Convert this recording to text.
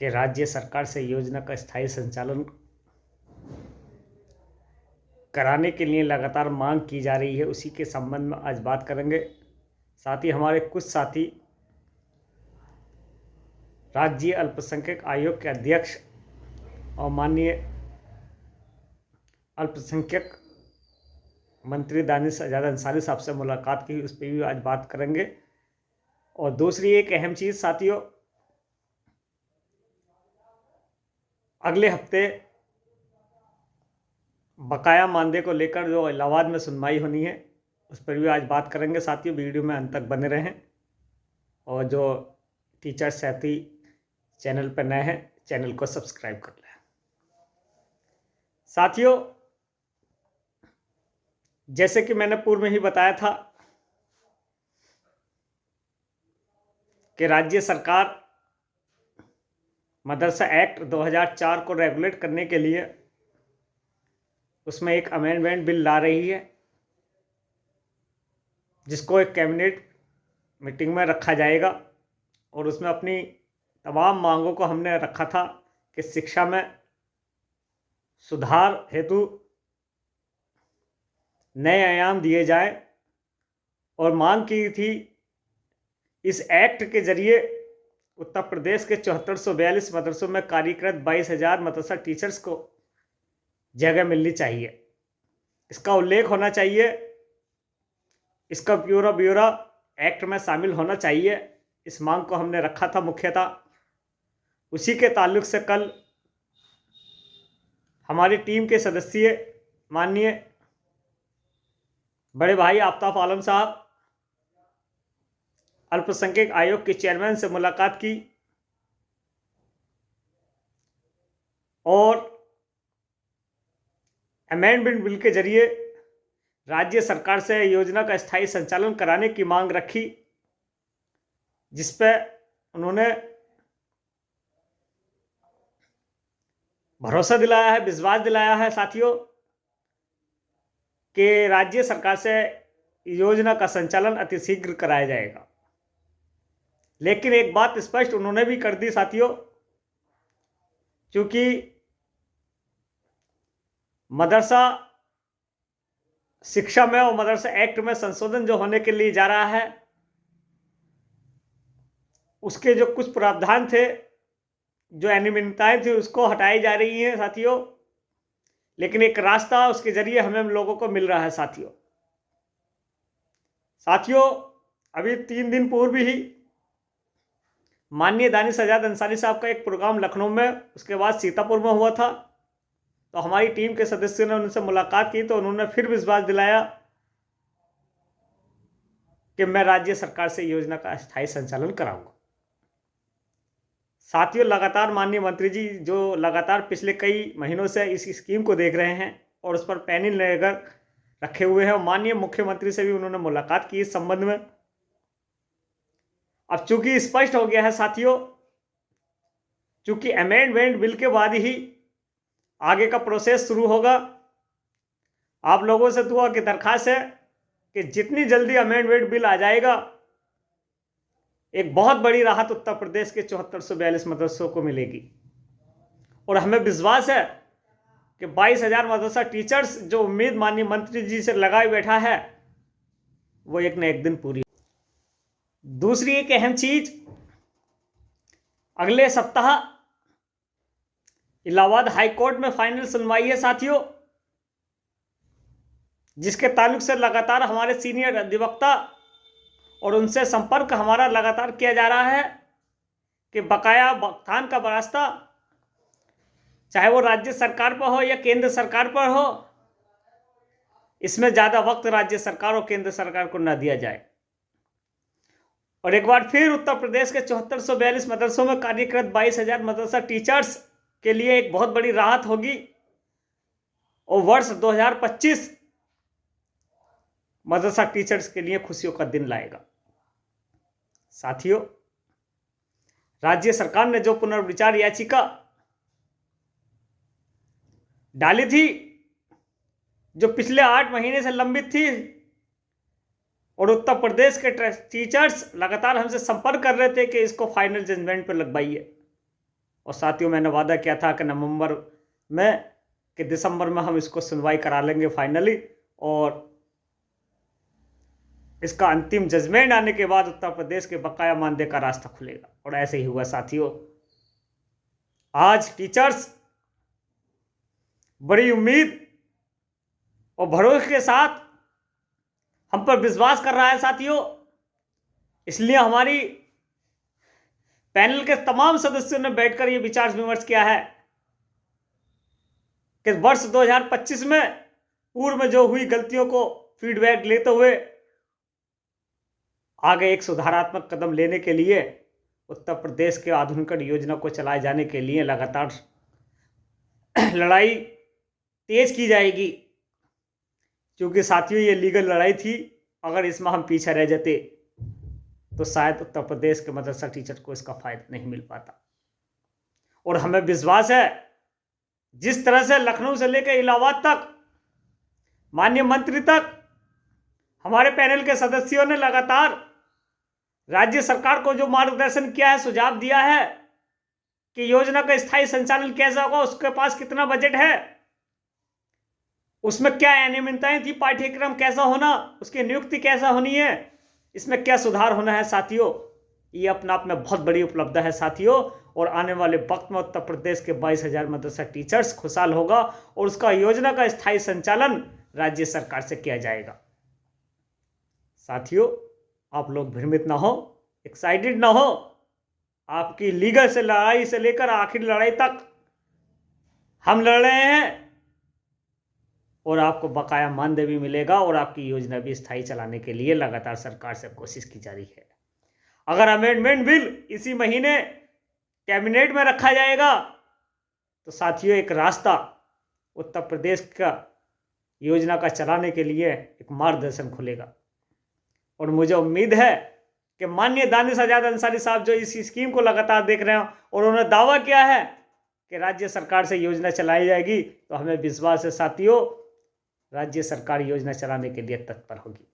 कि राज्य सरकार से योजना का स्थायी संचालन कराने के लिए लगातार मांग की जा रही है, उसी के संबंध में आज बात करेंगे। साथ ही हमारे कुछ साथी राज्य अल्पसंख्यक आयोग के अध्यक्ष और माननीय अल्पसंख्यक मंत्री दानिश आज़ाद अंसारी साहब से मुलाकात की, उस पर भी आज बात करेंगे। और दूसरी एक अहम चीज़ साथियों, अगले हफ्ते बकाया मानदेय को लेकर जो इलाहाबाद में सुनवाई होनी है, उस पर भी आज बात करेंगे साथियों। वीडियो में अंत तक बने रहें और जो टीचर साथी चैनल पर नए हैं, चैनल को सब्सक्राइब कर लें। साथियों, जैसे कि मैंने पूर्व में ही बताया था कि राज्य सरकार मदरसा एक्ट 2004 को रेगुलेट करने के लिए उसमें एक अमेंडमेंट बिल ला रही है, जिसको एक कैबिनेट मीटिंग में रखा जाएगा। और उसमें अपनी तमाम मांगों को हमने रखा था कि शिक्षा में सुधार हेतु नए आयाम दिए जाएं, और मांग की थी इस एक्ट के जरिए उत्तर प्रदेश के 7442 मदरसों में कार्यरत 22,000 मदरसा टीचर्स को जगह मिलनी चाहिए। इसका उल्लेख होना चाहिए, इसका ब्यौरा एक्ट में शामिल होना चाहिए। इस मांग को हमने रखा था मुख्यतः। उसी के ताल्लुक से कल हमारी टीम के सदस्य माननीय बड़े भाई आफ्ताब आलम साहब अल्पसंख्यक आयोग के चेयरमैन से मुलाकात की और अमेंडमेंट बिल के जरिए राज्य सरकार से योजना का स्थायी संचालन कराने की मांग रखी, जिस पर उन्होंने भरोसा दिलाया है, विश्वास दिलाया है साथियों कि राज्य सरकार से योजना का संचालन अतिशीघ्र कराया जाएगा। लेकिन एक बात स्पष्ट उन्होंने भी कर दी साथियों, क्योंकि मदरसा शिक्षा में और मदरसा एक्ट में संशोधन जो होने के लिए जा रहा है, उसके जो कुछ प्रावधान थे, जो अनियमितताएं थी, उसको हटाई जा रही हैं साथियों। लेकिन एक रास्ता उसके जरिए हमें लोगों को मिल रहा है साथियों। अभी 3 दिन पूर्व ही माननीय दानिश आज़ाद अंसारी साहब का एक प्रोग्राम लखनऊ में, उसके बाद सीतापुर में हुआ था। तो हमारी टीम के सदस्यों ने उनसे मुलाकात की, तो उन्होंने फिर विश्वास दिलाया कि मैं राज्य सरकार से योजना का स्थायी संचालन कराऊंगा। साथियों, लगातार माननीय मंत्री जी जो लगातार पिछले कई महीनों से इस स्कीम को देख रहे हैं और उस पर पैनल लेकर रखे हुए हैं, और माननीय मुख्यमंत्री से भी उन्होंने मुलाकात की इस संबंध में। अब चूंकि स्पष्ट हो गया है साथियों, चूंकि अमेंडमेंट बिल के बाद ही आगे का प्रोसेस शुरू होगा। आप लोगों से दुआ की दरखास्त है कि जितनी जल्दी अमेंडमेंट बिल आ जाएगा, एक बहुत बड़ी राहत उत्तर प्रदेश के 7442 मदरसों को मिलेगी। और हमें विश्वास है कि 22,000 मदरसा टीचर्स जो उम्मीद माननीय मंत्री जी से लगाए बैठा है, वो एक न एक दिन पूरी। दूसरी एक अहम चीज, अगले सप्ताह इलाहाबाद हाई कोर्ट में फाइनल सुनवाई है साथियों, जिसके ताल्लुक से लगातार हमारे सीनियर अधिवक्ता और उनसे संपर्क हमारा लगातार किया जा रहा है कि बकाया भुगतान का रास्ता, चाहे वो राज्य सरकार पर हो या केंद्र सरकार पर हो, इसमें ज़्यादा वक्त राज्य सरकार और केंद्र सरकार को न दिया जाए। और एक बार फिर उत्तर प्रदेश के 7442 मदरसों में कार्यरत 22,000 मदरसा टीचर्स के लिए एक बहुत बड़ी राहत होगी, और वर्ष 2025 मदरसा टीचर्स के लिए खुशियों का दिन लाएगा। साथियों, राज्य सरकार ने जो पुनर्विचार याचिका डाली थी, जो पिछले 8 महीने से लंबित थी, और उत्तर प्रदेश के टीचर्स लगातार हमसे संपर्क कर रहे थे कि इसको फाइनल जजमेंट पर लगवाइए, और साथियों मैंने वादा किया था कि नवंबर में कि दिसंबर में हम इसको सुनवाई करा लेंगे फाइनली, और इसका अंतिम जजमेंट आने के बाद उत्तर प्रदेश के बकाया मानदेय का रास्ता खुलेगा। और ऐसे ही हुआ साथियों। आज टीचर्स बड़ी उम्मीद और भरोसे के साथ हम पर विश्वास कर रहा है साथियों। इसलिए हमारी पैनल के तमाम सदस्यों ने बैठकर यह विचार विमर्श किया है कि वर्ष 2025 में पूर्व में जो हुई गलतियों को फीडबैक लेते हुए आगे एक सुधारात्मक कदम लेने के लिए उत्तर प्रदेश के आधुनिकीकरण योजना को चलाए जाने के लिए लगातार लड़ाई तेज की जाएगी। क्योंकि साथियों ये लीगल लड़ाई थी, अगर इसमें हम पीछे रह जाते तो शायद उत्तर प्रदेश के मदरसा टीचर को इसका फायदा नहीं मिल पाता। और हमें विश्वास है जिस तरह से लखनऊ से लेकर इलाहाबाद तक, माननीय मंत्री तक हमारे पैनल के सदस्यों ने लगातार राज्य सरकार को जो मार्गदर्शन किया है, सुझाव दिया है कि योजना का स्थायी संचालन कैसा होगा, उसके पास कितना बजट है, उसमें क्या अनियमितताएं थी, पाठ्यक्रम कैसा होना, उसकी नियुक्ति कैसा होनी है, इसमें क्या सुधार होना है साथियों। ये अपने आप में बहुत बड़ी उपलब्धि है साथियों। और आने वाले वक्त में उत्तर प्रदेश के 22,000 मदरसा टीचर्स खुशहाल होगा और उसका योजना का स्थायी संचालन राज्य सरकार से किया जाएगा। साथियों आप लोग भ्रमित ना हो, एक्साइटेड ना हो। आपकी लीगल से लड़ाई से लेकर आखिर लड़ाई तक हम लड़ रहे हैं और आपको बकाया मानदेय भी मिलेगा और आपकी योजना भी स्थायी चलाने के लिए लगातार सरकार से कोशिश की जा रही है। अगर अमेंडमेंट बिल इसी महीने कैबिनेट में रखा जाएगा तो साथियों एक रास्ता उत्तर प्रदेश का योजना का चलाने के लिए एक मार्गदर्शन खुलेगा। और मुझे उम्मीद है कि माननीय दानिश आजाद अंसारी साहब जो इस स्कीम को लगातार देख रहे हैं और उन्होंने दावा किया है कि राज्य सरकार से योजना चलाई जाएगी, तो हमें विश्वास है साथियों राज्य सरकार योजना चलाने के लिए तत्पर होगी।